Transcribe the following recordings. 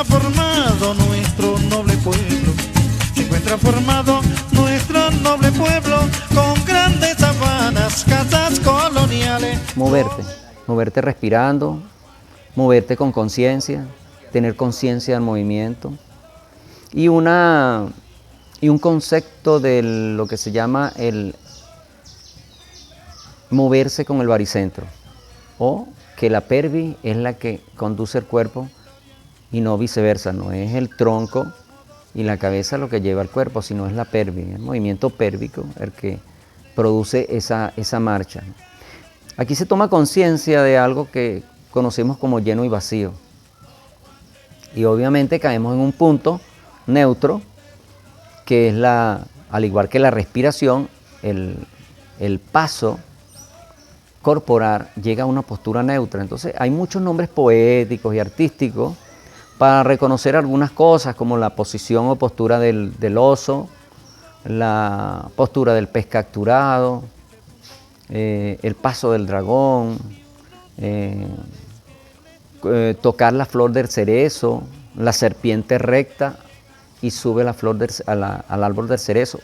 encuentra formado nuestro noble pueblo, se encuentra formado nuestro noble pueblo con grandes sabanas, casas coloniales. Moverte respirando, moverte con conciencia, tener conciencia del movimiento y un concepto de lo que se llama el moverse con el baricentro, o que la pelvis es la que conduce el cuerpo y no viceversa, no es el tronco y la cabeza lo que lleva el cuerpo, sino es la pelvis, el movimiento pélvico el que produce esa marcha. Aquí se toma conciencia de algo que conocemos como lleno y vacío. Y obviamente caemos en un punto neutro, que es al igual que la respiración, el paso corporal llega a una postura neutra. Entonces hay muchos nombres poéticos y artísticos para reconocer algunas cosas, como la posición o postura del oso, la postura del pez capturado, el paso del dragón, tocar la flor del cerezo, la serpiente recta y sube la flor al árbol del cerezo.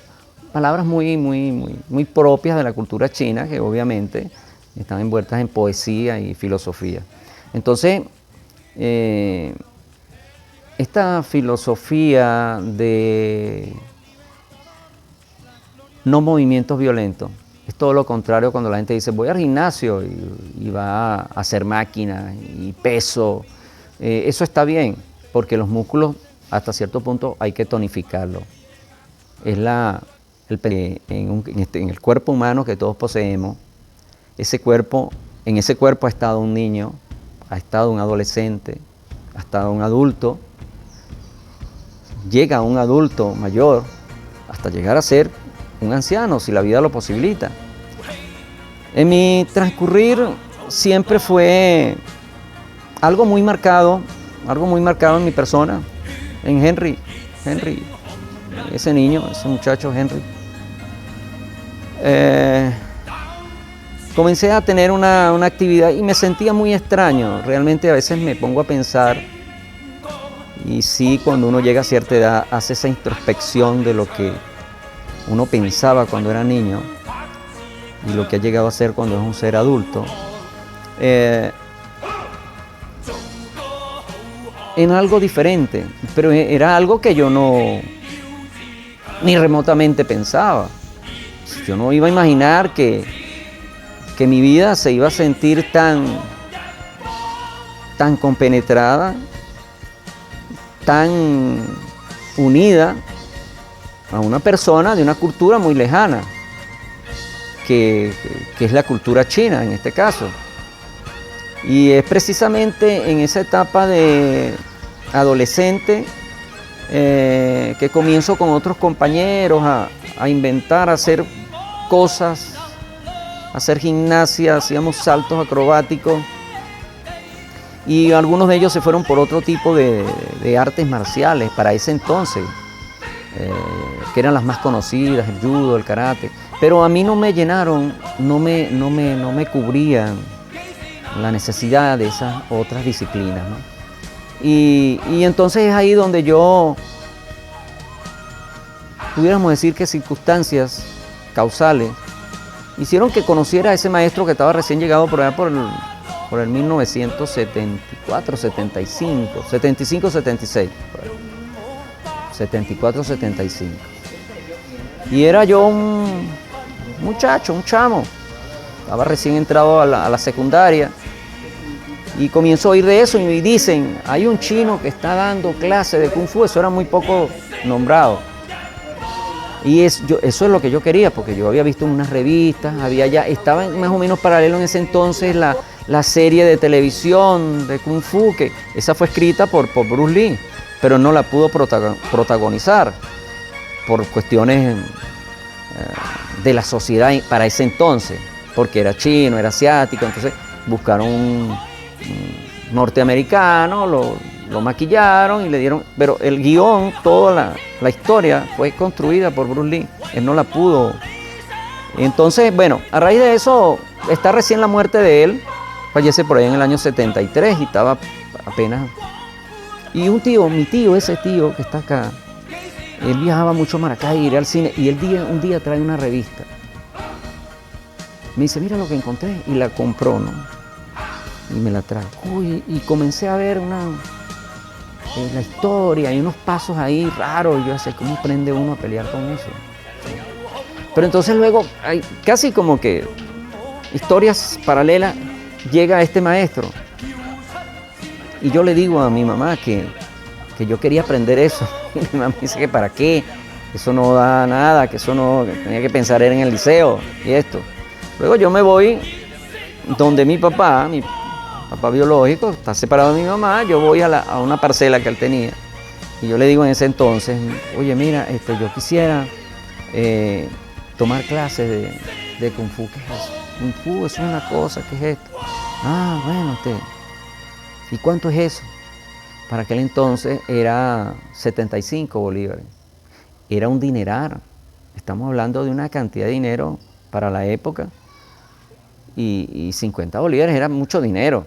Palabras muy propias de la cultura china, que obviamente están envueltas en poesía y filosofía. Entonces, esta filosofía de no movimientos violentos es todo lo contrario cuando la gente dice voy al gimnasio y va a hacer máquinas y peso. Eso está bien, porque los músculos hasta cierto punto hay que tonificarlos. Es en el cuerpo humano que todos poseemos, en ese cuerpo ha estado un niño, ha estado un adolescente, ha estado un adulto, llega a un adulto mayor hasta llegar a ser un anciano, si la vida lo posibilita. En mi transcurrir siempre fue algo muy marcado en mi persona, en Henry, ese niño, ese muchacho Henry. Comencé a tener una actividad y me sentía muy extraño. Realmente a veces me pongo a pensar, y sí, cuando uno llega a cierta edad, hace esa introspección de lo que uno pensaba cuando era niño y lo que ha llegado a ser cuando es un ser adulto. En algo diferente, pero era algo que yo ni remotamente pensaba. Yo no iba a imaginar que mi vida se iba a sentir tan compenetrada, tan unida a una persona de una cultura muy lejana, que es la cultura china en este caso. Y es precisamente en esa etapa de adolescente que comienzo con otros compañeros a inventar, a hacer cosas, a hacer gimnasia, hacíamos saltos acrobáticos, y algunos de ellos se fueron por otro tipo de artes marciales para ese entonces, que eran las más conocidas, el judo, el karate, pero a mí no me llenaron, no me cubrían la necesidad de esas otras disciplinas, ¿no? Y entonces es ahí donde yo, pudiéramos decir que circunstancias causales hicieron que conociera a ese maestro que estaba recién llegado por allá por el 1974, 75, 76, 74, 75. Y era yo un muchacho, un chamo, estaba recién entrado a la secundaria, y comienzo a oír de eso y dicen, hay un chino que está dando clases de Kung Fu. Eso era muy poco nombrado. Y eso es lo que yo quería, porque yo había visto en unas revistas, estaba más o menos paralelo en ese entonces la serie de televisión de Kung Fu, que esa fue escrita por Bruce Lee, pero no la pudo protagonizar por cuestiones de la sociedad para ese entonces, porque era chino, era asiático. Entonces buscaron un norteamericano, lo maquillaron y le dieron, pero el guión, toda la historia fue construida por Bruce Lee, él no la pudo. Entonces, bueno, a raíz de eso, está recién la muerte de él, fallece por ahí en el año 73 y estaba apenas. Y ese tío que está acá, él viajaba mucho a Maracay, iría al cine, y un día trae una revista. Me dice, mira lo que encontré, y la compró, ¿no? Y me la trae. Uy, y comencé a ver la historia y unos pasos ahí raros, y yo decía, ¿cómo aprende uno a pelear con eso? Pero entonces luego, hay casi como que historias paralelas, llega este maestro. Y yo le digo a mi mamá que yo quería aprender eso. Y mi mamá dice que para qué, eso no da nada, que eso no, que tenía que pensar en el liceo y esto. Luego yo me voy donde mi papá biológico, está separado de mi mamá, yo voy a una parcela que él tenía. Y yo le digo en ese entonces, oye mira, yo quisiera tomar clases de Kung Fu. ¿Qué es eso? Kung Fu es una cosa, ¿qué es esto? Ah, bueno, ¿y cuánto es eso? Para aquel entonces era 75 bolívares. Era un dineral. Estamos hablando de una cantidad de dinero para la época. Y 50 bolívares era mucho dinero.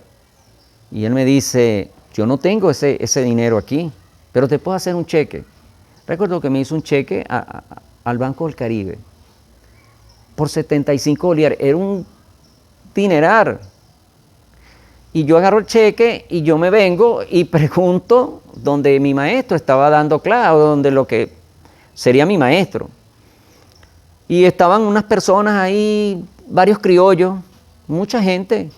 Y él me dice, yo no tengo ese dinero aquí, pero te puedo hacer un cheque. Recuerdo que me hizo un cheque al Banco del Caribe por 75 bolívares. Era un dineral. Y yo agarro el cheque y yo me vengo y pregunto donde mi maestro estaba dando clase, donde lo que sería mi maestro. Y estaban unas personas ahí, varios criollos, mucha gente.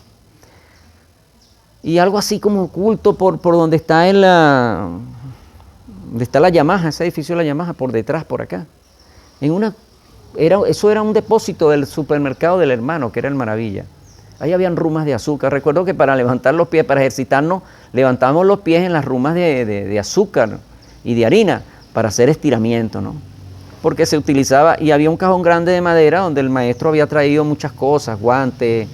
Y algo así como oculto por donde está la Yamaha, ese edificio de la Yamaha, por detrás, por acá. Eso era un depósito del supermercado del hermano, que era el Maravilla. Ahí habían rumas de azúcar. Recuerdo que para levantar los pies, para ejercitarnos, levantábamos los pies en las rumas de azúcar y de harina para hacer estiramiento, ¿no? Porque se utilizaba, y había un cajón grande de madera donde el maestro había traído muchas cosas, guantes,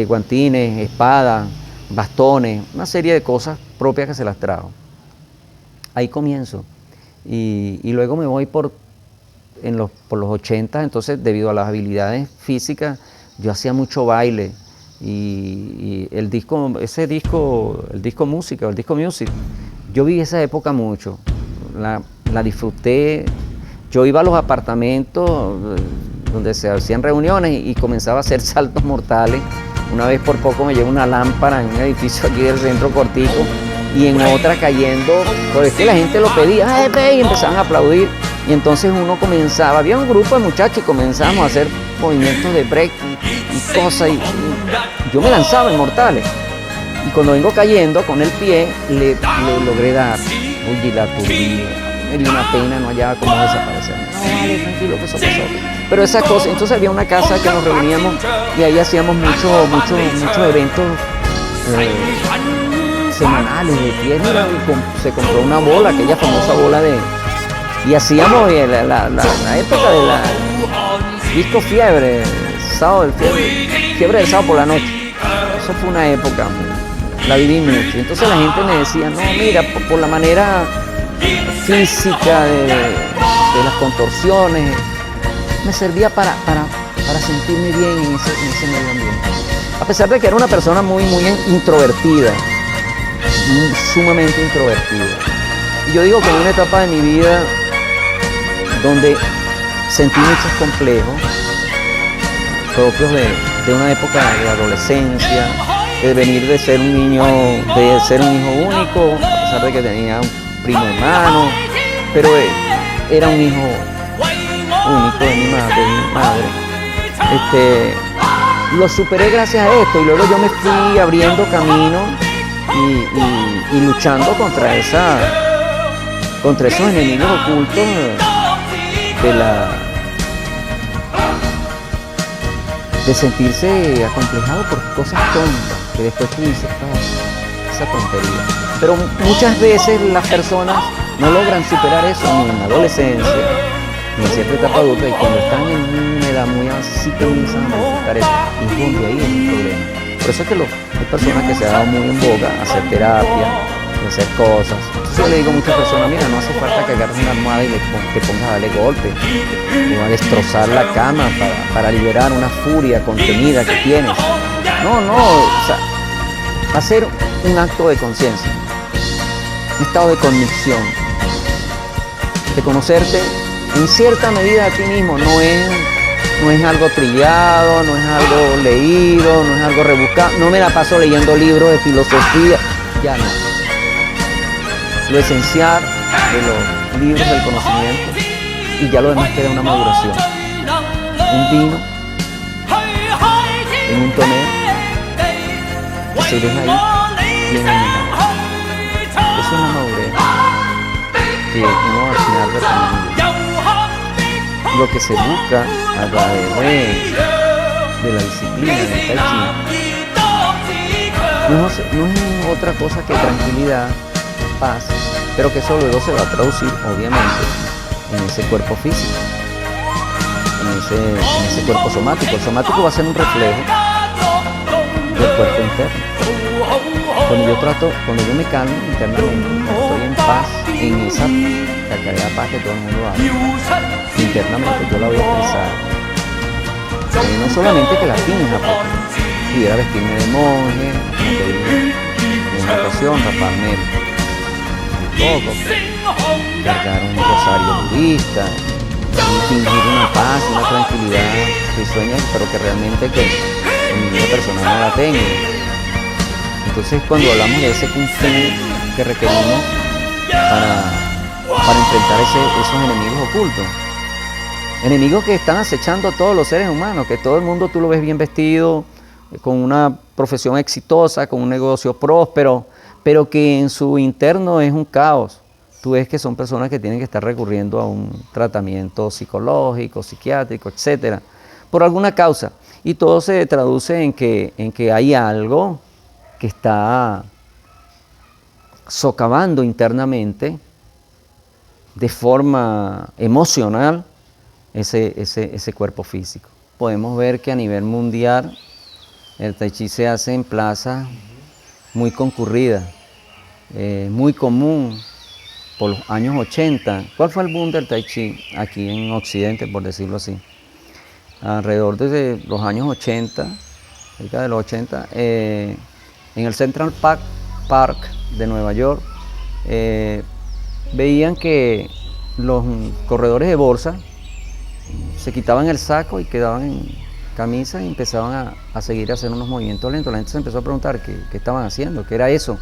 guantines, espadas, bastones, una serie de cosas propias que se las trajo. Ahí comienzo. Y luego me voy por los 80, entonces debido a las habilidades físicas, yo hacía mucho baile. Y el disco music, yo viví esa época mucho, la disfruté. Yo iba a los apartamentos donde se hacían reuniones y comenzaba a hacer saltos mortales. Una vez por poco me llevo una lámpara en un edificio aquí del centro cortico y en otra cayendo, porque es que la gente lo pedía, y empezaban a aplaudir. Y entonces uno comenzaba, había un grupo de muchachos y comenzamos a hacer movimientos de break y cosas, y yo me lanzaba en mortales. Y cuando vengo cayendo con el pie, le logré dar, y la turbina, me dio una pena, no hallaba cómo desaparecer. No, vale, tranquilo, que eso pasó. Pero esas cosas, entonces había una casa que nos reuníamos y ahí hacíamos muchos eventos semanales de pie. Mira, se compró una bola, aquella famosa bola y hacíamos la época de la disco fiebre, fiebre del sábado por la noche. Eso fue una época, la viví mucho. Entonces la gente me decía, no, mira, por la manera física de las contorsiones, me servía para sentirme bien en ese medio ambiente. A pesar de que era una persona muy introvertida, sumamente introvertida. Y yo digo que en una etapa de mi vida donde sentí muchos complejos propios de una época de adolescencia, de venir de ser un hijo único, a pesar de que tenía un primo hermano, pero era un hijo único de mi madre. Lo superé gracias a esto y luego yo me fui abriendo camino y luchando contra esos enemigos ocultos de sentirse acomplejado por cosas tontas, que después tú dices, esa tontería. Pero muchas veces las personas no logran superar eso ni en la adolescencia, ni en cierta etapa adulta, y cuando están en una edad muy así comienzan a manifestar eso, y es donde ahí es el problema. Por eso es que hay personas que se han dado muy en boga hacer terapia, hacer cosas. Entonces yo le digo a muchas personas, mira, no hace falta que agarres una almohada y te pongas a darle golpes, o a destrozar la cama para liberar una furia contenida que tienes. No, o sea, hacer un acto de conciencia. un estado de conexión, de conocerte en cierta medida a ti mismo. No es algo trillado, no es algo leído, no es algo rebuscado. No me la paso leyendo libros de filosofía, ya no. Lo esencial de los libros del conocimiento, y ya lo demás queda una maduración. Un vino en un tonel que se deja ahí bien añejado. Eso es una madurez que uno al final recomienda. Lo que se busca a través de la disciplina del Tai Chi no es otra cosa que tranquilidad, paz, pero que eso luego se va a traducir obviamente en ese cuerpo físico, en ese cuerpo somático. El somático va a ser un reflejo del cuerpo interno. Cuando yo me calmo internamente, estoy en paz, en esa calidad de paz que todo el mundo habla, internamente yo la voy a expresar. No solamente que la finja, porque pudiera vestirme de monje, como te dije en una ocasión, raparme un poco, cargar un rosario budista, y fingir una paz, una tranquilidad risueña, pero que realmente que en mi vida personal no la tengo. Entonces, cuando hablamos de ese kung fu que requerimos para enfrentar esos enemigos ocultos, enemigos que están acechando a todos los seres humanos, que todo el mundo tú lo ves bien vestido, con una profesión exitosa, con un negocio próspero, pero que en su interno es un caos. Tú ves que son personas que tienen que estar recurriendo a un tratamiento psicológico, psiquiátrico, etcétera, por alguna causa. Y todo se traduce en que hay algo que está socavando internamente de forma emocional ese cuerpo físico. Podemos ver que a nivel mundial el Tai Chi se hace en plazas muy concurridas, muy común por los años 80. ¿Cuál fue el boom del Tai Chi aquí en Occidente, por decirlo así? Alrededor de los años 80, cerca de los 80, en el Central Park de Nueva York, veían que los corredores de bolsa se quitaban el saco y quedaban en camisa y empezaban a seguir a hacer unos movimientos lentos. La gente se empezó a preguntar qué estaban haciendo, qué era eso.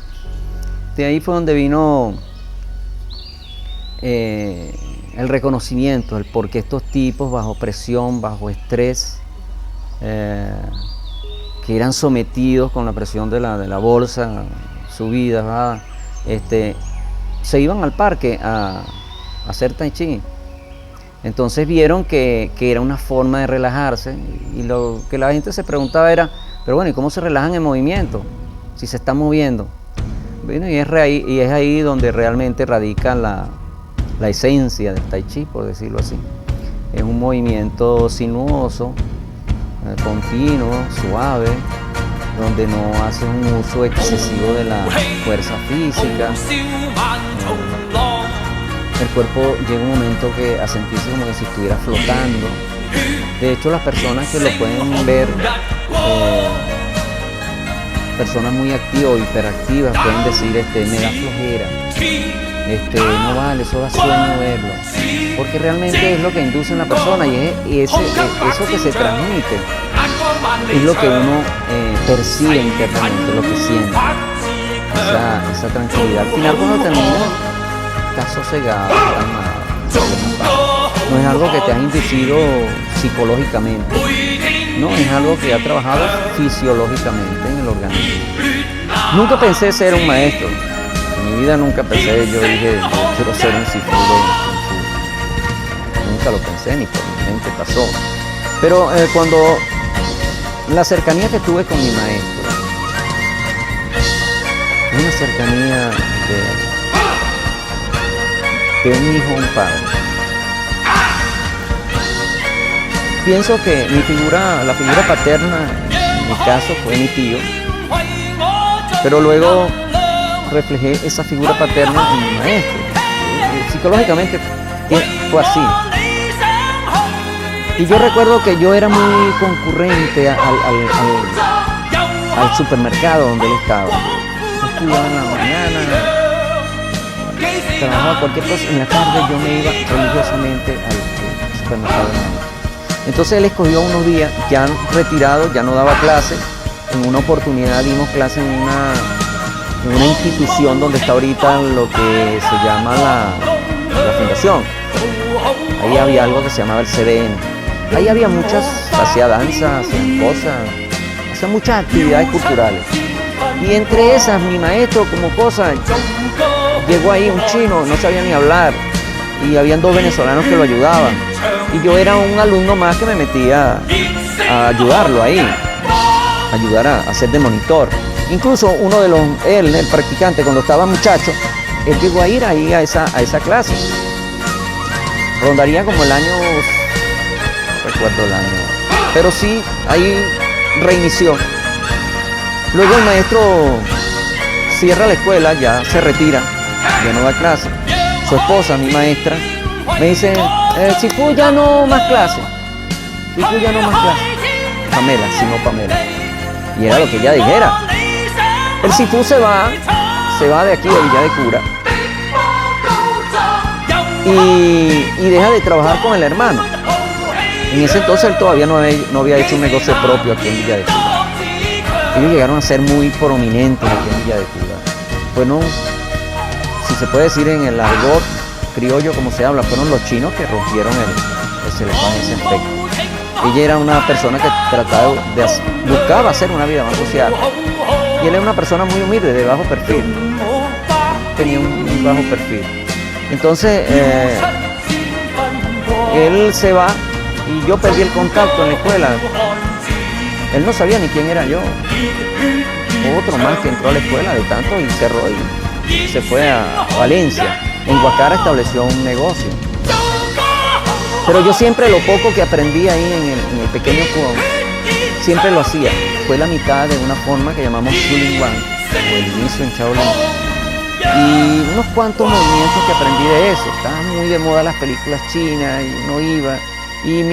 De ahí fue donde vino el reconocimiento, el por qué estos tipos bajo presión, bajo estrés, que eran sometidos con la presión de la bolsa, subidas, bajadas, se iban al parque a hacer Tai Chi. Entonces vieron que era una forma de relajarse, y lo que la gente se preguntaba era, pero bueno, ¿y cómo se relajan en movimiento? Si se están moviendo. Bueno, y es ahí donde realmente radica la esencia del Tai Chi, por decirlo así. Es un movimiento sinuoso, continuo, suave, donde no hace un uso excesivo de la fuerza física. El cuerpo llega un momento que a sentirse como que si estuviera flotando. De hecho, las personas que lo pueden ver, personas muy activas o hiperactivas, pueden decir, me da flojera, no vale, eso da sueño verlo, porque realmente es lo que induce en la persona, y eso que se transmite es lo que uno percibe internamente, lo que siente, esa tranquilidad. Al final, cuando termina, estás sosegado, calmado. No es algo que te has inducido psicológicamente, no, es algo que ha trabajado fisiológicamente en el organismo. Nunca pensé ser un maestro, en mi vida nunca pensé, yo dije, quiero ser un sifu de Kung Fu. Nunca lo pensé, ni por mi mente pasó. Pero cuando la cercanía que tuve con mi maestro, una cercanía de un hijo a un padre. Pienso que la figura paterna, en mi caso, fue mi tío, pero luego reflejé esa figura paterna en mi maestro. Psicológicamente fue así. Y yo recuerdo que yo era muy concurrente al supermercado donde él estaba. Yo estudiaba en la mañana, trabajaba cualquier cosa, en la tarde yo me iba religiosamente al supermercado del maestro. Entonces él escogió unos días, ya retirado, ya no daba clase. En una oportunidad dimos clase en una institución donde está ahorita lo que se llama la fundación. Ahí había algo que se llamaba el CDN. Ahí había hacía danza, hacía cosas, hacía muchas actividades culturales. Y entre esas, mi maestro como cosa, llegó ahí un chino, no sabía ni hablar, y habían 2 venezolanos que lo ayudaban. Y yo era un alumno más que me metía a ayudarlo ahí, a ayudar a hacer de monitor. Incluso uno de él, el practicante, cuando estaba muchacho, él llegó a ir ahí a esa clase. Rondaría como el año, no recuerdo el año, pero sí, ahí reinició. Luego el maestro cierra la escuela, ya se retira, ya no da clase. Su esposa, mi maestra, me dice, Sifu ya no más clase. Sifu ya no más clase. Pamela, sino Pamela. Y era lo que ella dijera. El Sifu se va de aquí, de Villa de Cura, y deja de trabajar con el hermano. En ese entonces él todavía no había hecho un negocio propio aquí en Villa de Cura. Ellos llegaron a ser muy prominentes aquí en Villa de Cura. Bueno, si se puede decir en el argot criollo como se habla, fueron los chinos que rompieron el celofán en ese aspecto. Ella era una persona que buscaba hacer una vida más social. Y él era una persona muy humilde, de bajo perfil. Tenía un bajo perfil. Entonces, él se va y yo perdí el contacto en la escuela. Él no sabía ni quién era yo. Otro más que entró a la escuela de tanto y cerró y se fue a Valencia. En Guacara estableció un negocio. Pero yo siempre lo poco que aprendí ahí en el pequeño Cuón, siempre lo hacía. Fue la mitad de una forma que llamamos Xulinguang, o el inicio en Shaolin. Y unos cuantos movimientos que aprendí de eso. Estaban muy de moda las películas chinas y uno iba. Y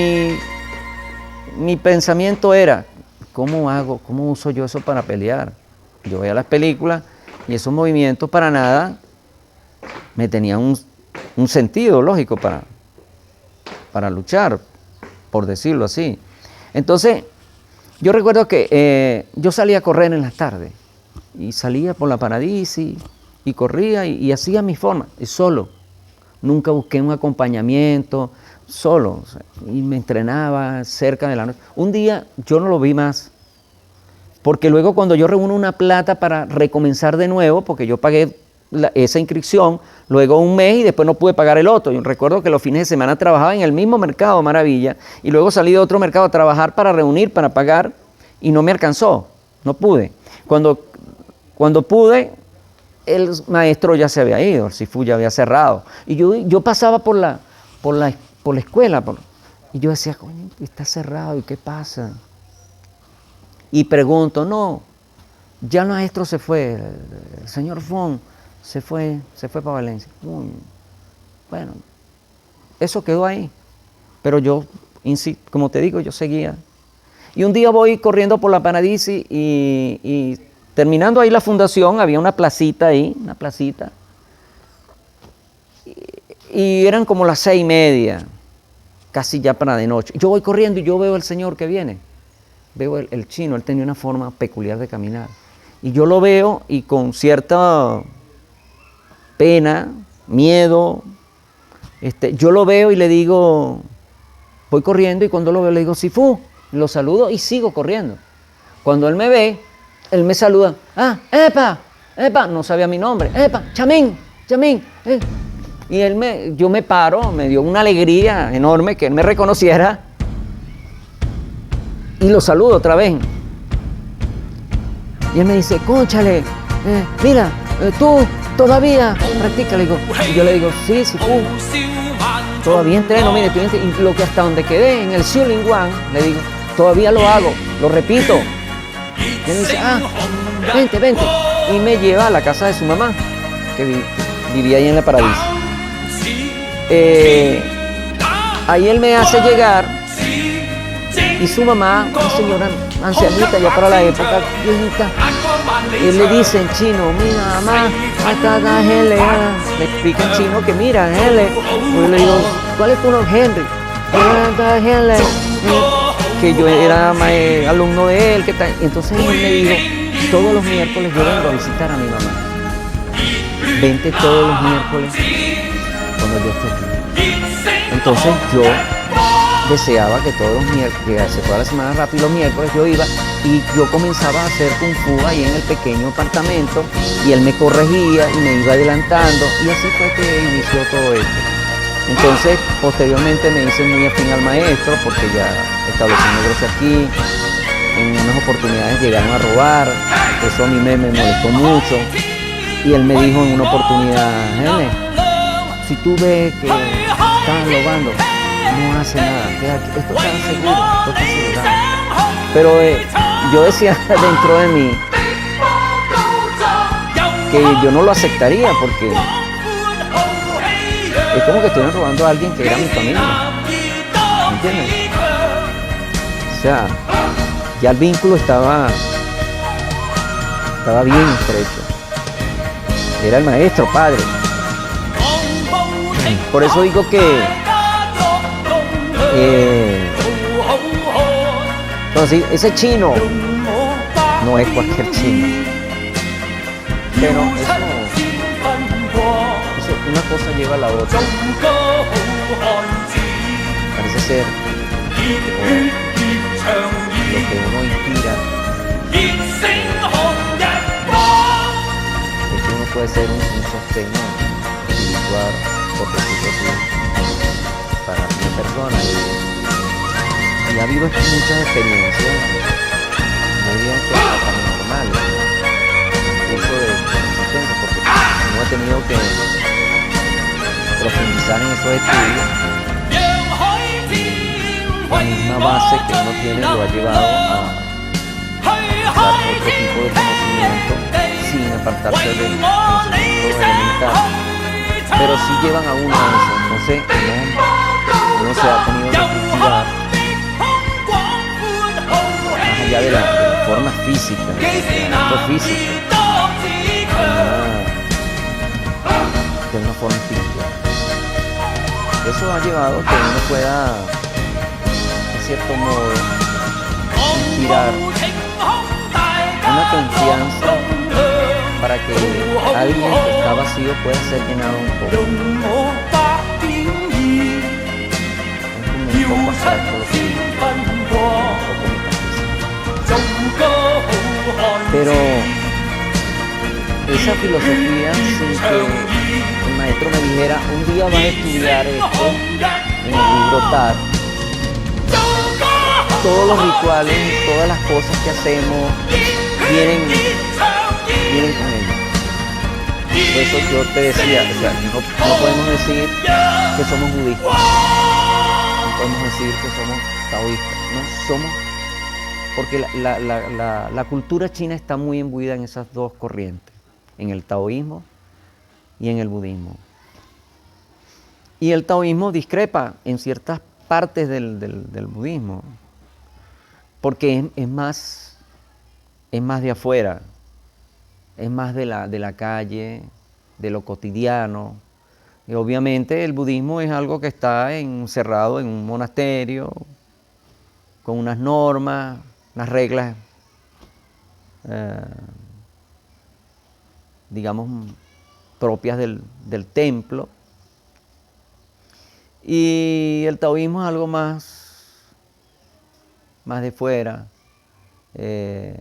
mi pensamiento era, ¿cómo uso yo eso para pelear? Yo veía las películas y esos movimientos para nada me tenían un sentido lógico para luchar, por decirlo así. Entonces, yo recuerdo que yo salía a correr en las tardes y salía por la Paradisi y corría y hacía mi forma, y solo. Nunca busqué un acompañamiento, solo, o sea, y me entrenaba cerca de la noche. Un día yo no lo vi más, porque luego cuando yo reúno una plata para recomenzar de nuevo, porque yo pagué esa inscripción, luego un mes y después no pude pagar el otro. Yo recuerdo que los fines de semana trabajaba en el mismo mercado, Maravilla, y luego salí de otro mercado a trabajar para reunir, para pagar, y no me alcanzó, no pude. Cuando pude, el maestro ya se había ido, el Sifu ya había cerrado, y yo pasaba por la escuela, y yo decía, coño, está cerrado, ¿y qué pasa? Y pregunto, no, ya el maestro se fue, el señor Fon se fue para Valencia. Bueno, eso quedó ahí, pero yo, como te digo, yo seguía. Y un día voy corriendo por la Paradisi y terminando ahí la fundación, había una placita ahí, y eran como las 6:30, casi ya para de noche. Yo voy corriendo y yo veo al señor que viene, veo el chino, él tenía una forma peculiar de caminar. Y yo lo veo y con cierta pena, miedo, yo lo veo y le digo, voy corriendo y cuando lo veo le digo, Sifu, lo saludo y sigo corriendo. Cuando él me ve, él me saluda, epa, no sabía mi nombre, epa, Chamín. Y yo me paro, me dio una alegría enorme que él me reconociera y lo saludo otra vez. Y él me dice, cónchale, mira, tú todavía practicas. Y yo le digo, sí, todavía entreno, mire, y lo que hasta donde quedé en el Xulinguang, le digo, todavía lo hago, lo repito. Y él me dice, vente. Y me lleva a la casa de su mamá, que vivía ahí en la Paradisi. Ahí él me hace llegar y su mamá, una señora ancianita, ya para la época viejita. Él le dice en chino, mira, mamá, acá Hele. Le explica en chino que mira, Hele. Yo le digo, ¿cuál es tu nombre? Henry. Acá Hele. Que yo era alumno de él. Entonces él me dijo, todos los miércoles yo vengo a visitar a mi mamá. Vente todos los miércoles cuando yo esté aquí. Entonces yo deseaba que todos los miércoles, que se fuera la semana rápido, los miércoles yo iba y yo comenzaba a hacer kung fu ahí en el pequeño apartamento y él me corregía y me iba adelantando y así fue que inició todo esto. Entonces posteriormente me hice muy afín al maestro porque ya establecí un negocio aquí, en unas oportunidades llegaron a robar, eso a mí me molestó mucho y él me dijo en una oportunidad, Hele, si tú ves que están robando, no hace nada, esto está seguro, esto está asegurado. Pero yo decía dentro de mí que yo no lo aceptaría porque es como que estuvieran robando a alguien que era mi familia, ¿me entiendes? O sea, ya el vínculo estaba bien estrecho, era el maestro, padre. Por eso digo que entonces ese chino no es cualquier chino, pero eso una cosa lleva a la otra. Parece ser lo que uno inspira es que uno puede ser un sostén espiritual, por decirlo así, para una persona. Y ha habido muchas experiencias muy paranormales en el curso de existencia, porque uno ha tenido que profundizar en esos estudios. La misma base que uno tiene lo ha llevado a dar otro tipo de conocimiento sin apartarse del conocimiento elemental. Pero sí llevan a uno a eso. Entonces uno se ha tenido que cultivar más allá de la forma física, del acto físico, de una forma espiritual. Eso ha llevado a que uno pueda, de cierto modo, inspirar una confianza para que alguien que está vacío pueda ser llenado un poco. Es como un poco abstracto lo que digo, un poco metafísico. Pero esa filosofía, sin que el maestro me dijera, un día vas a estudiar esto en el libro tal, todos los rituales, todas las cosas que hacemos vienen con ello. Por eso yo te decía, o sea, no podemos decir que somos budistas, no podemos decir que somos taoístas, no somos, porque la cultura china está muy imbuida en esas dos corrientes, en el taoísmo y en el budismo. Y el taoísmo discrepa en ciertas partes del budismo, porque es más de afuera, es más de la calle, de lo cotidiano. Y obviamente el budismo es algo que está encerrado en un monasterio, con unas normas, unas reglas, digamos, propias del templo. Y el taoísmo es algo más de fuera. Es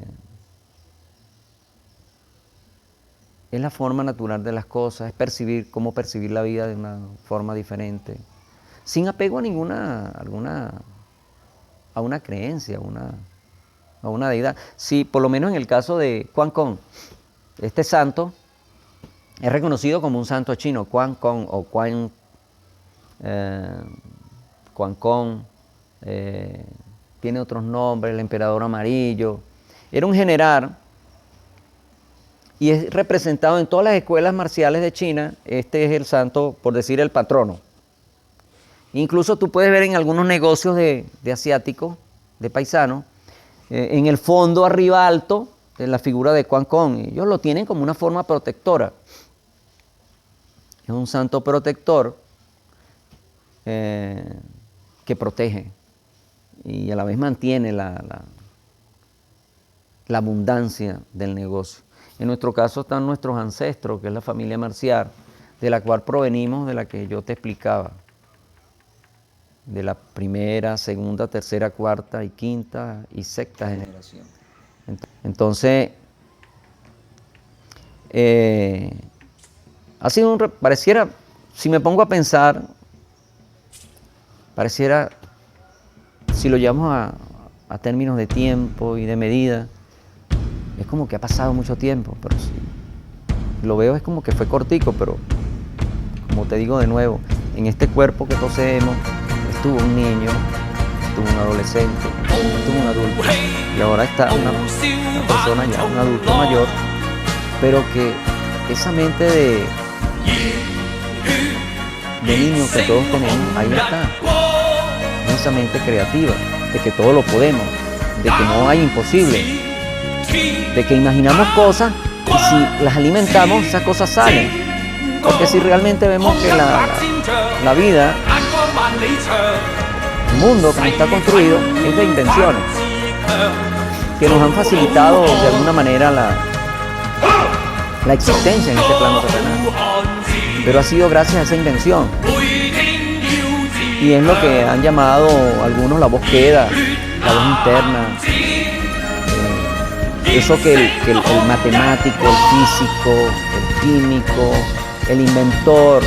la forma natural de las cosas, es cómo percibir la vida de una forma diferente, sin apego a una creencia, a una deidad. Sí, por lo menos en el caso de Quan Kong, este santo es reconocido como un santo chino, Quan Kong o Quan Kong, tiene otros nombres, el emperador amarillo. Era un general y es representado en todas las escuelas marciales de China. Este es el santo, por decir, el patrono. Incluso tú puedes ver en algunos negocios de asiáticos, de paisanos, En el fondo, arriba alto, de la figura de Quan Con. Ellos lo tienen como una forma protectora. Es un santo protector que protege y a la vez mantiene la abundancia del negocio. En nuestro caso están nuestros ancestros, que es la familia Marciar, de la cual provenimos, de la que yo te explicaba, de la primera, segunda, tercera, cuarta y quinta y sexta generación. Entonces, ha sido pareciera, si me pongo a pensar, pareciera, si lo llevamos a términos de tiempo y de medida, es como que ha pasado mucho tiempo, pero si lo veo es como que fue cortico, pero como te digo de nuevo, en este cuerpo que poseemos, estuvo un niño, estuvo un adolescente, estuvo un adulto, y ahora está una persona ya, un adulto mayor, pero que esa mente de niño que todos tenemos, ahí está, esa mente creativa, de que todo lo podemos, de que no hay imposible, de que imaginamos cosas y si las alimentamos, esas cosas salen. Porque si realmente vemos que la vida, el mundo como está construido, es de invenciones que nos han facilitado de alguna manera la existencia en este plano terrenal. Pero ha sido gracias a esa invención. Y es lo que han llamado algunos la voz queda, la voz interna. Eso que el matemático, el físico, el químico, el inventor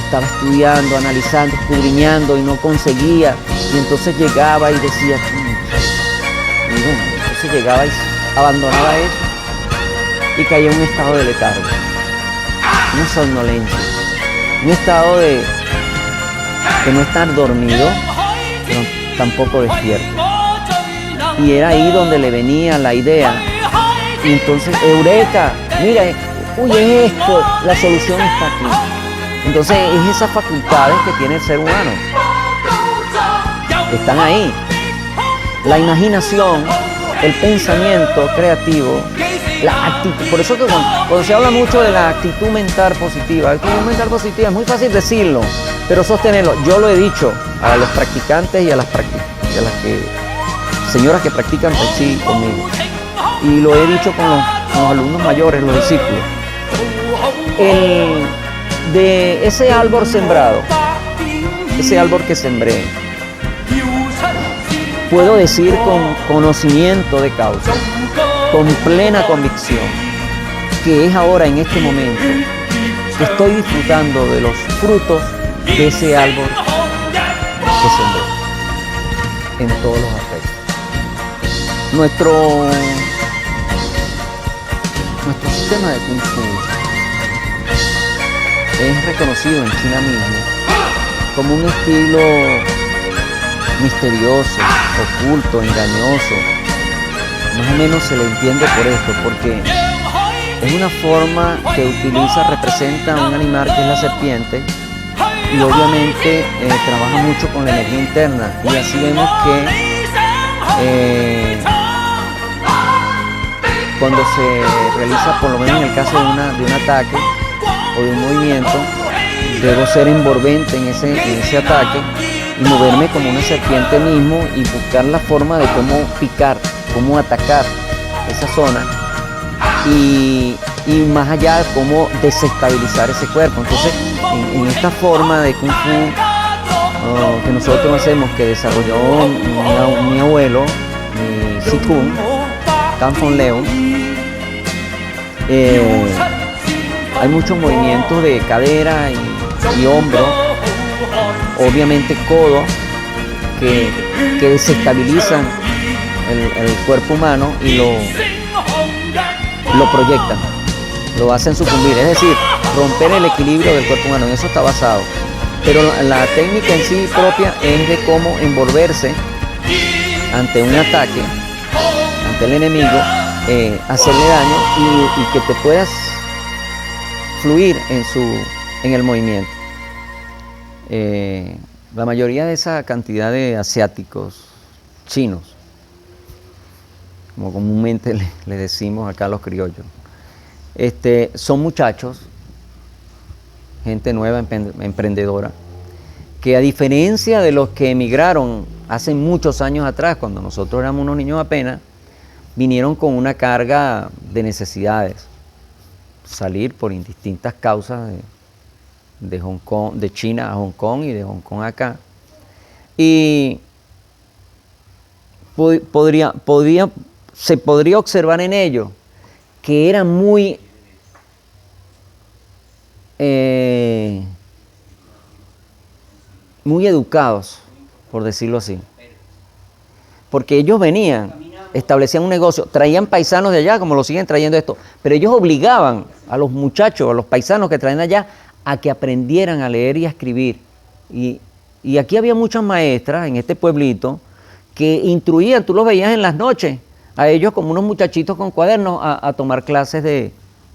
estaba estudiando, analizando, escudriñando y no conseguía. Y entonces llegaba y decía, y bueno, entonces llegaba y abandonaba eso y caía en un estado de letargo, una somnolencia, un estado de no estar dormido, pero tampoco despierto. Y era ahí donde le venía la idea. Y entonces, eureka, mira, uy, es esto, la solución está aquí. Entonces, es esas facultades que tiene el ser humano. Están ahí. La imaginación, el pensamiento creativo, la actitud. Por eso que cuando se habla mucho de la actitud mental positiva, actitud mental positiva es muy fácil decirlo, pero sostenerlo. Yo lo he dicho a los practicantes y a las señoras que practican Tai Chi conmigo. Y lo he dicho con los alumnos mayores, los discípulos. De ese árbol sembrado, ese árbol que sembré, puedo decir con conocimiento de causa, con plena convicción, que es ahora en este momento que estoy disfrutando de los frutos de ese árbol que sembré, en todos los aspectos. Nuestro sistema de Kung Fu es reconocido en China mismo como un estilo misterioso, oculto, engañoso. Más o menos se le entiende por esto, porque es una forma que representa a un animal que es la serpiente, y obviamente trabaja mucho con la energía interna, y así vemos que cuando se realiza, por lo menos en el caso de un ataque o de un movimiento, debo ser envolvente en ese ataque y moverme como una serpiente mismo y buscar la forma de cómo picar, cómo atacar esa zona y más allá, cómo desestabilizar ese cuerpo. Entonces, en esta forma de Kung Fu que nosotros hacemos, que desarrolló mi abuelo, mi Sikun, Tan Fon Leon, hay muchos movimientos de cadera y hombro, obviamente codo, que desestabilizan el cuerpo humano y lo proyectan, lo hacen sucumbir, es decir, romper el equilibrio del cuerpo humano. En eso está basado. Pero la técnica en sí propia es de cómo envolverse ante un ataque, ante el enemigo, hacerle daño y que te puedas fluir en el movimiento. La mayoría de esa cantidad de asiáticos, chinos, como comúnmente le decimos acá a los criollos. Son muchachos, gente nueva, emprendedora, que a diferencia de los que emigraron hace muchos años atrás, cuando nosotros éramos unos niños apenas, vinieron con una carga de necesidades. Salir por indistintas causas de Hong Kong, de China a Hong Kong y de Hong Kong acá. Y se podría observar en ellos que eran muy educados, por decirlo así. Porque ellos venían, establecían un negocio, traían paisanos de allá, como lo siguen trayendo esto, pero ellos obligaban a los muchachos, a los paisanos que traen allá, a que aprendieran a leer y a escribir. Y aquí había muchas maestras en este pueblito que instruían, tú los veías en las noches, a ellos como unos muchachitos con cuadernos a tomar clases de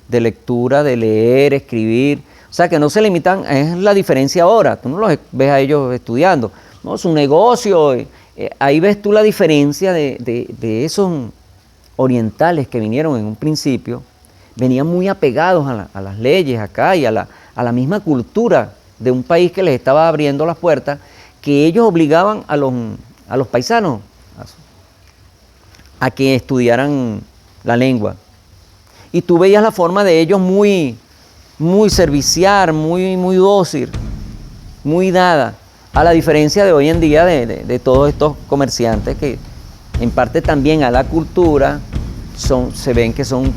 lectura, de leer, escribir. O sea, que no se limitan, es la diferencia ahora, tú no los ves a ellos estudiando, no, es un negocio. Ahí ves tú la diferencia de esos orientales que vinieron en un principio, venían muy apegados a las leyes acá y a la misma cultura de un país que les estaba abriendo las puertas, que ellos obligaban a los paisanos a que estudiaran la lengua. Y tú veías la forma de ellos muy servicial, muy dócil, muy dada, a la diferencia de hoy en día de todos estos comerciantes que en parte también a la cultura se ven que son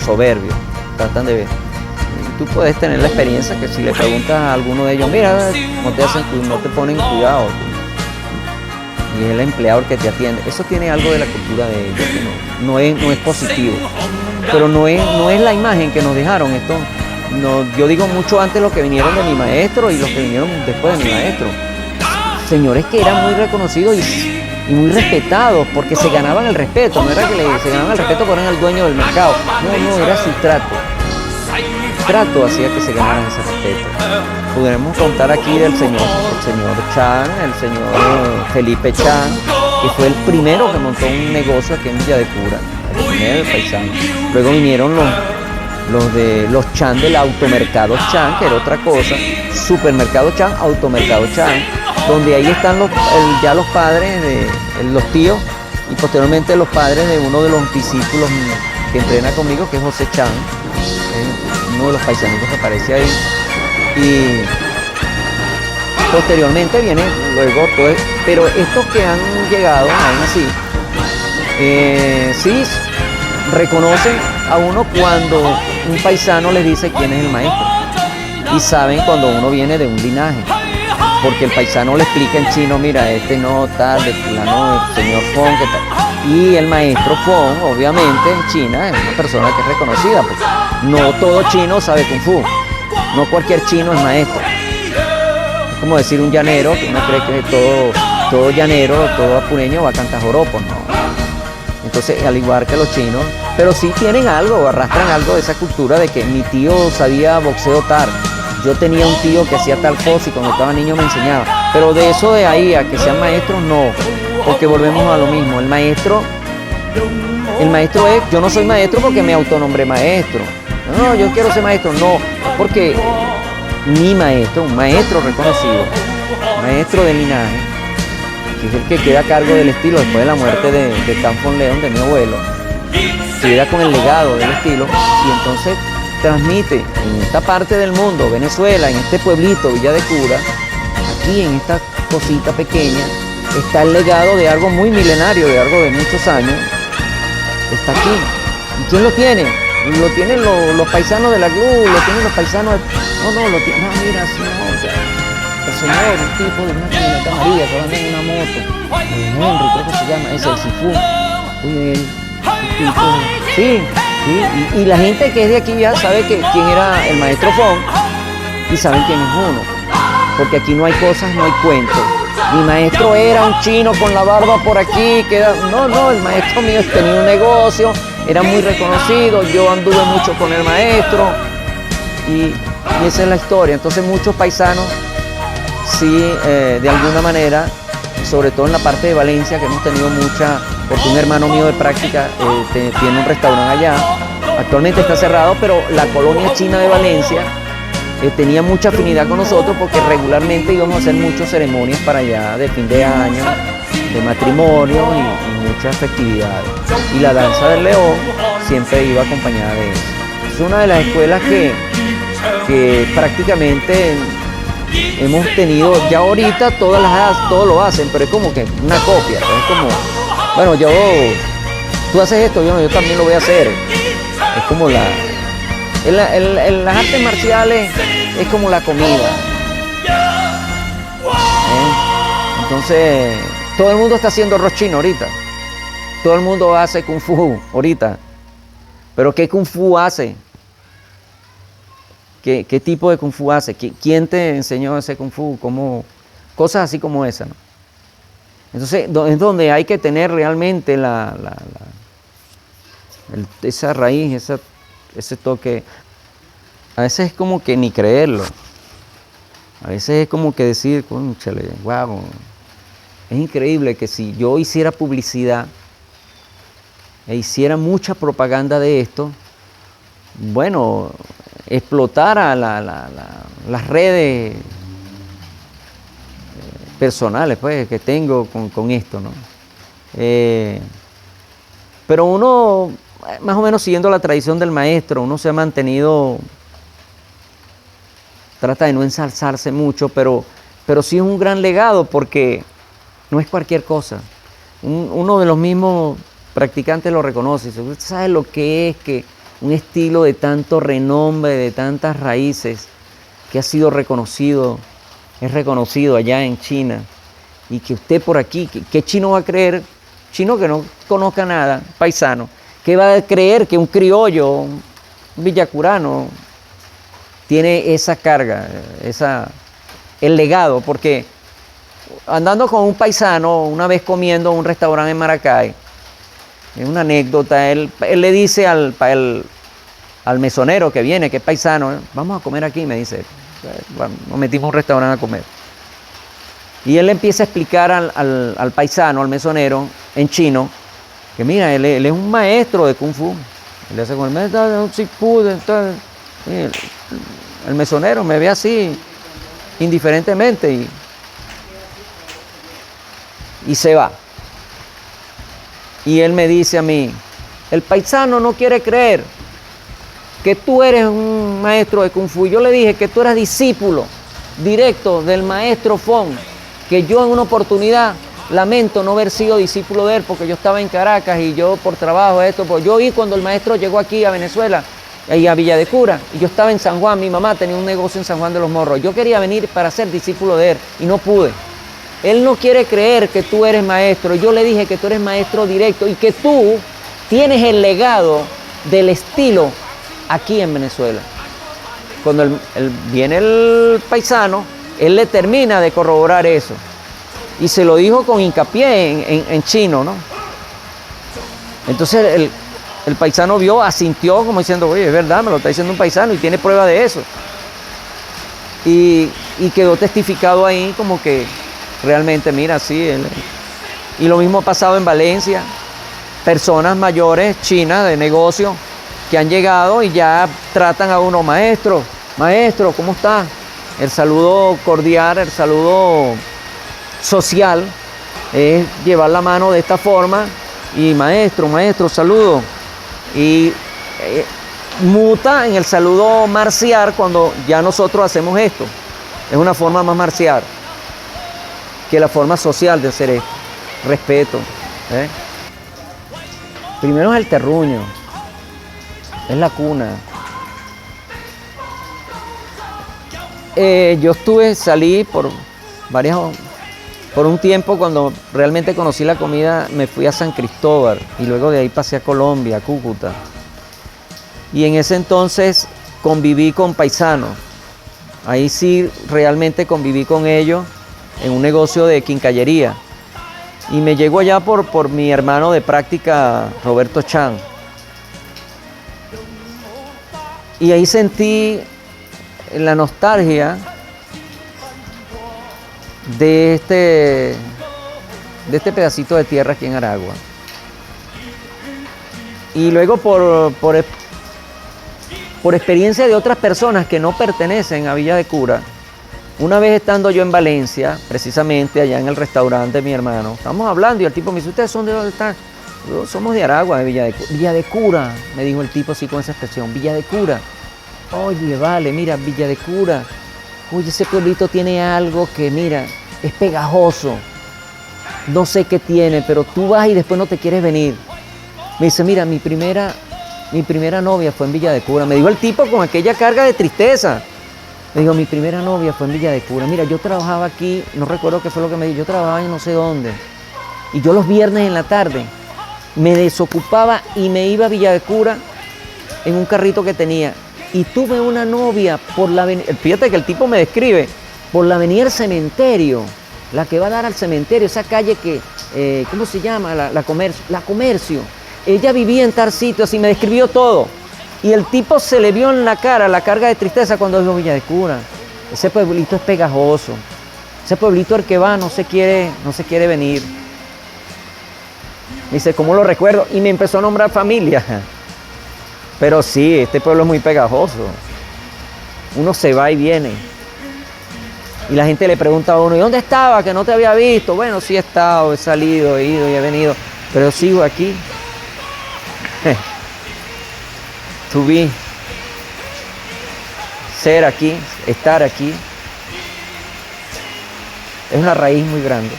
soberbios, tratan de ver. Y tú puedes tener la experiencia que si le preguntas a alguno de ellos, mira, no te ponen cuidado, y es el empleador que te atiende. Eso tiene algo de la cultura de ellos, que no es positivo, pero no es la imagen que nos dejaron. Yo digo mucho antes los que vinieron de mi maestro y los que vinieron después de mi maestro. Señores que eran muy reconocidos y muy respetados porque se ganaban el respeto. No era que se ganaban el respeto porque eran el dueño del mercado. No, era su trato. Trato hacía que se ganaran ese respeto. Podremos contar aquí del señor Chan, el señor Felipe Chan, que fue el primero que montó un negocio aquí en Villa de Cura, el primer paisano. Luego vinieron los Chan del automercado Chan, que era otra cosa, supermercado Chan, automercado Chan, donde ahí están ya los padres, los tíos, y posteriormente los padres de uno de los discípulos que entrena conmigo, que es José Chan, uno de los paisanitos que aparece ahí. Y posteriormente viene luego todo, pero estos que han llegado, aún así, sí reconocen a uno cuando un paisano les dice quién es el maestro, y saben cuando uno viene de un linaje, porque el paisano le explica en chino, mira, no tal, de fulano, el señor Fong, que tal. Y el maestro Fong, obviamente, en China es una persona que es reconocida, porque no todo chino sabe Kung Fu, no cualquier chino es maestro. Es como decir un llanero, que uno cree que todo llanero, todo apureño va a cantar joropo, no. Entonces, al igual que los chinos, pero sí tienen algo, arrastran algo de esa cultura de que mi tío sabía boxeo tal, yo tenía un tío que hacía tal cosa y cuando estaba niño me enseñaba. Pero de eso de ahí a que sean maestros, no, porque volvemos a lo mismo. El maestro es, yo no soy maestro porque me autonombré maestro. No, yo quiero ser maestro, no, porque mi maestro, un maestro reconocido, maestro de linaje, que es el que queda a cargo del estilo después de la muerte de Canfón León, de mi abuelo, queda con el legado del estilo y entonces transmite en esta parte del mundo, Venezuela, en este pueblito, Villa de Cura, aquí en esta cosita pequeña, está el legado de algo muy milenario, de algo de muchos años, está aquí. ¿Y quién lo tiene? Lo tienen los paisanos de la GLU, lo tienen los paisanos de... lo tienen... No, mira, sí, no, o sea, el señor, un tipo de una camioneta amarilla que anda en una moto, Henry, creo que se llama, ese, el Sifu. Uy, el tipo, sí, y la gente que es de aquí ya sabe quién era el maestro Fong y saben quién es uno, porque aquí no hay cosas, no hay cuentos. Mi maestro era un chino con la barba por aquí, no, el maestro mío tenía un negocio, era muy reconocido, yo anduve mucho con el maestro y esa es la historia. Entonces muchos paisanos sí, de alguna manera, sobre todo en la parte de Valencia, que hemos tenido porque un hermano mío de práctica tiene un restaurante allá. Actualmente está cerrado, pero la colonia china de Valencia tenía mucha afinidad con nosotros porque regularmente íbamos a hacer muchas ceremonias para allá de fin de año, de matrimonio y muchas festividades. Y la danza del león siempre iba acompañada de eso. Es una de las escuelas que prácticamente hemos tenido, ya ahorita todos lo hacen, pero es como que una copia, es como, bueno, tú haces esto, yo también lo voy a hacer. Es como las artes marciales es como la comida. Entonces, todo el mundo está haciendo arroz chino ahorita. Todo el mundo hace kung fu ahorita. Pero ¿qué kung fu hace? ¿Qué tipo de kung fu hace? ¿Quién te enseñó ese kung fu? Cosas así como esa, ¿no? Entonces, es donde hay que tener realmente esa raíz, ese toque. A veces es como que ni creerlo. A veces es como que decir, cónchale, wow, es increíble que si yo hiciera publicidad e hiciera mucha propaganda de esto, bueno, explotara las redes personales pues, que tengo con esto, ¿no? Pero uno, más o menos siguiendo la tradición del maestro, uno se ha mantenido, trata de no ensalzarse mucho, pero sí es un gran legado porque no es cualquier cosa. Uno de los mismos practicantes lo reconoce. ¿Usted sabe lo que es que un estilo de tanto renombre, de tantas raíces, que ha sido reconocido, es reconocido allá en China, y que usted por aquí, ¿qué chino va a creer? Chino que no conozca nada, paisano, ¿qué va a creer que un criollo, un villacurano, tiene esa carga, el legado? Porque andando con un paisano, una vez comiendo en un restaurante en Maracay, es una anécdota, él le dice al mesonero que viene, que es paisano, vamos a comer aquí, me dice, nos metimos a un restaurante a comer. Y él le empieza a explicar al paisano, al mesonero, en chino, que mira, él es un maestro de Kung Fu. Él le hace con el mesonero me ve así, indiferentemente, y se va. Y él me dice a mí, el paisano no quiere creer que tú eres un maestro de Kung Fu. Yo le dije que tú eras discípulo directo del maestro Fong, que yo en una oportunidad lamento no haber sido discípulo de él porque yo estaba en Caracas y yo por trabajo, pues yo oí cuando el maestro llegó aquí a Venezuela y a Villa de Cura, y yo estaba en San Juan, mi mamá tenía un negocio en San Juan de los Morros, yo quería venir para ser discípulo de él y no pude. Él no quiere creer que tú eres maestro. Yo le dije que tú eres maestro directo y que tú tienes el legado del estilo aquí en Venezuela. Cuando viene el paisano, él le termina de corroborar eso. Y se lo dijo con hincapié en chino, ¿no? Entonces el paisano asintió como diciendo, oye, es verdad, me lo está diciendo un paisano y tiene prueba de eso. Y quedó testificado ahí como que realmente, mira, sí. Y lo mismo ha pasado en Valencia. Personas mayores, chinas, de negocio, que han llegado y ya tratan a uno, maestro, ¿cómo está? El saludo cordial, el saludo social, es llevar la mano de esta forma y maestro, saludo. Y muta en el saludo marcial cuando ya nosotros hacemos esto. Es una forma más marcial que la forma social de hacer esto. Respeto. Primero es el terruño, es la cuna. Yo salí por un tiempo, cuando realmente conocí la comida, me fui a San Cristóbal y luego de ahí pasé a Colombia, a Cúcuta. Y en ese entonces conviví con paisanos. Ahí sí realmente conviví con ellos en un negocio de quincallería. Y me llegó allá por mi hermano de práctica, Roberto Chan. Y ahí sentí la nostalgia de este pedacito de tierra aquí en Aragua. Y luego por experiencia de otras personas que no pertenecen a Villa de Cura, una vez estando yo en Valencia, precisamente allá en el restaurante de mi hermano, estamos hablando y el tipo me dice, ¿ustedes son de dónde están? Yo, somos de Aragua, de Villa de Cura. Villa de Cura, me dijo el tipo así con esa expresión, Villa de Cura. Oye, vale, mira, Villa de Cura. Oye, ese pueblito tiene algo que, mira, es pegajoso. No sé qué tiene, pero tú vas y después no te quieres venir. Me dice, mira, mi primera novia fue en Villa de Cura. Me dijo el tipo con aquella carga de tristeza. Me dijo, mi primera novia fue en Villa de Cura. Mira, yo trabajaba aquí, no recuerdo qué fue lo que me dijo, yo trabajaba en no sé dónde. Y yo los viernes en la tarde me desocupaba y me iba a Villa de Cura en un carrito que tenía. Y tuve una novia por la avenida, fíjate que el tipo me describe, por la avenida del Cementerio, la que va a dar al cementerio, esa calle que, ¿cómo se llama? La Comercio. Ella vivía en tal sitio, así me describió todo. Y el tipo se le vio en la cara la carga de tristeza cuando dijo Villa de Cura. Ese pueblito es pegajoso. Ese pueblito al que va no se quiere venir. Me dice, ¿cómo lo recuerdo? Y me empezó a nombrar familia. Pero sí, este pueblo es muy pegajoso. Uno se va y viene. Y la gente le pregunta a uno, ¿y dónde estaba? Que no te había visto. Bueno, sí he estado, he salido, he ido y he venido. Pero sigo aquí. To be, ser aquí, estar aquí, es una raíz muy grande.